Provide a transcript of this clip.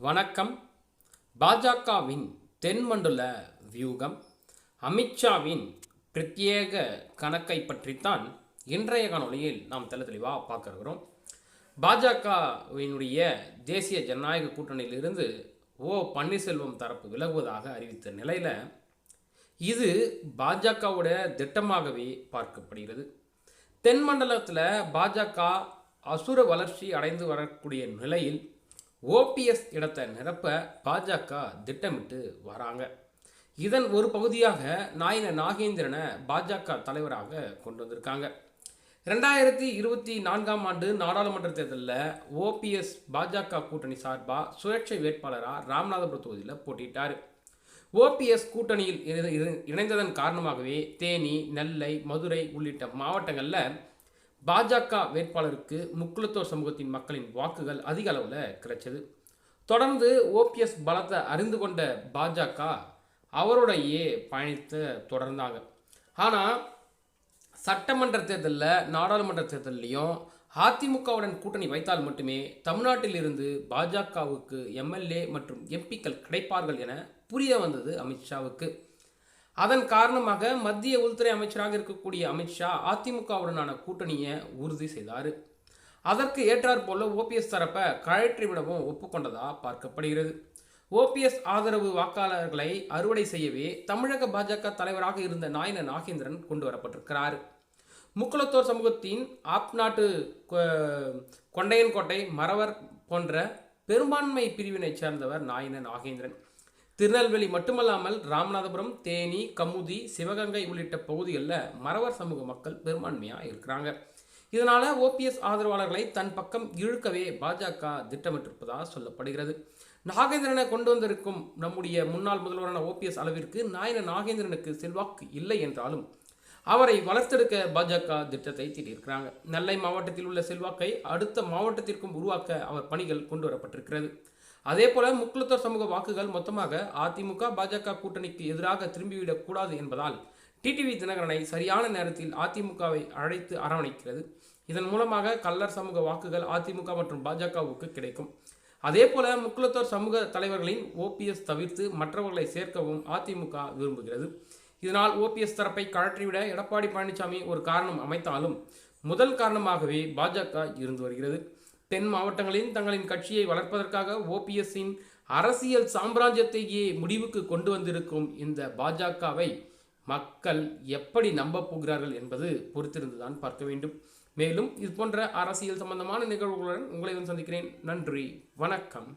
வணக்கம். பாஜகவின் தென்மண்டல வியூகம், அமித்ஷாவின் பிரத்யேக கணக்கை பற்றித்தான் இன்றைய காணொலியில் நாம் தெளிவாக பார்க்க இருக்கிறோம். பாஜகவினுடைய தேசிய ஜனநாயக கூட்டணியிலிருந்து பன்னீர்செல்வம் தரப்பு விலகுவதாக அறிவித்த நிலையில் இது பாஜகவுடைய திட்டமாகவே பார்க்கப்படுகிறது. தென்மண்டலத்தில் பாஜக அசுர வளர்ச்சி அடைந்து வரக்கூடிய நிலையில் ஓபிஎஸ் இடத்தை நிரப்ப பாஜக திட்டமிட்டு வராங்க. இதன் ஒரு பகுதியாக நாயின நாகேந்திரனை பாஜக தலைவராக கொண்டு வந்திருக்காங்க. 2024ஆம் ஆண்டு நாடாளுமன்ற தேர்தலில் ஓபிஎஸ் பாஜக கூட்டணி சார்பாக சுயேட்சை வேட்பாளராக ராமநாதபுரம் தொகுதியில் போட்டியிட்டார். ஓபிஎஸ் கூட்டணியில் இணைந்ததன் காரணமாகவே தேனி, நெல்லை, மதுரை உள்ளிட்ட மாவட்டங்களில் பாஜக வேட்பாளருக்கு முக்குளத்தோர் சமூகத்தின் மக்களின் வாக்குகள் அதிக அளவில் கிடைச்சது. தொடர்ந்து ஓபிஎஸ் பலத்தை அறிந்து கொண்ட பாஜக அவருடையே பயணித்து தொடர்ந்தாங்க. ஆனால் சட்டமன்ற தேர்தலில், நாடாளுமன்ற தேர்தலையும் அதிமுகவுடன் கூட்டணி வைத்தால் மட்டுமே தமிழ்நாட்டில் இருந்து பாஜகவுக்கு எம்எல்ஏ மற்றும் எம்பிக்கள் கிடைப்பார்கள் என புரிய வந்தது அமித்ஷாவுக்கு. அதன் காரணமாக மத்திய உள்துறை அமைச்சராக இருக்கக்கூடிய அமித்ஷா அதிமுகவுடனான கூட்டணியை உறுதி செய்தார். அதற்கு ஏற்றாற் போல ஓபிஎஸ் தரப்பை கழற்றிவிடவும் ஒப்புக்கொண்டதாக பார்க்கப்படுகிறது. ஓபிஎஸ் ஆதரவு வாக்காளர்களை அறுவடை செய்யவே தமிழக பாஜக தலைவராக இருந்த நாயின நாகேந்திரன் கொண்டு வரப்பட்டிருக்கிறார். முக்குளத்தோர் சமூகத்தின் ஆப்நாட்டு, கொண்டையன்கோட்டை, மறவர் போன்ற பெரும்பான்மை பிரிவினை சேர்ந்தவர் நாயின நாகேந்திரன். திருநெல்வேலி மட்டுமல்லாமல் ராமநாதபுரம், தேனி, கமுதி, சிவகங்கை உள்ளிட்ட பகுதிகளில் மறவர் சமூக மக்கள் பெரும்பான்மையாக இருக்கிறாங்க. இதனால் ஓபிஎஸ் ஆதரவாளர்களை தன் பக்கம் இழுக்கவே பாஜக திட்டமிட்டிருப்பதாக சொல்லப்படுகிறது. நாகேந்திரனை கொண்டு வந்திருக்கும் நம்முடைய முன்னாள் முதல்வரான ஓபிஎஸ் அளவிற்கு நாயின நாகேந்திரனுக்கு செல்வாக்கு இல்லை என்றாலும் அவரை வளர்த்தெடுக்க பாஜக திட்டத்தை தீட்டியிருக்கிறாங்க. நெல்லை மாவட்டத்தில் உள்ள செல்வாக்கை அடுத்த மாவட்டத்திற்கும் உருவாக்க அவர் பணிகள் கொண்டு வரப்பட்டிருக்கிறது. அதே போல முக்குளத்தோர் சமூக வாக்குகள் மொத்தமாக அதிமுக பாஜக கூட்டணிக்கு எதிராக திரும்பிவிடக் கூடாது என்பதால் டிடிவி தினகரனை சரியான நேரத்தில் அதிமுகவை அழைத்து அரவணைக்கிறது. இதன் மூலமாக கள்ளர் சமூக வாக்குகள் அதிமுக மற்றும் பாஜகவுக்கு கிடைக்கும். அதே போல முக்குளத்தோர் சமூக தலைவர்களின் ஓபிஎஸ் தவிர்த்து மற்றவர்களை சேர்க்கவும் அதிமுக விரும்புகிறது. இதனால் ஓபிஎஸ் தரப்பை கழற்றிவிட எடப்பாடி பழனிசாமி ஒரு காரணம் அமைத்தாலும் முதல் காரணமாகவே பாஜக இருந்து வருகிறது. தென் மாவட்டங்களில் தங்களின் கட்சியை வளர்ப்பதற்காக ஓபிஎஸ்ஸின் அரசியல் சாம்ராஜ்யத்தையே முடிவுக்கு கொண்டு வந்திருக்கும் இந்த பாஜகவை மக்கள் எப்படி நம்ப போகிறார்கள் என்பது பொறுத்திருந்துதான் பார்க்க வேண்டும். மேலும் இது போன்ற அரசியல் சம்பந்தமான நிகழ்வுகளுடன் உங்களை சந்திக்கிறேன். நன்றி, வணக்கம்.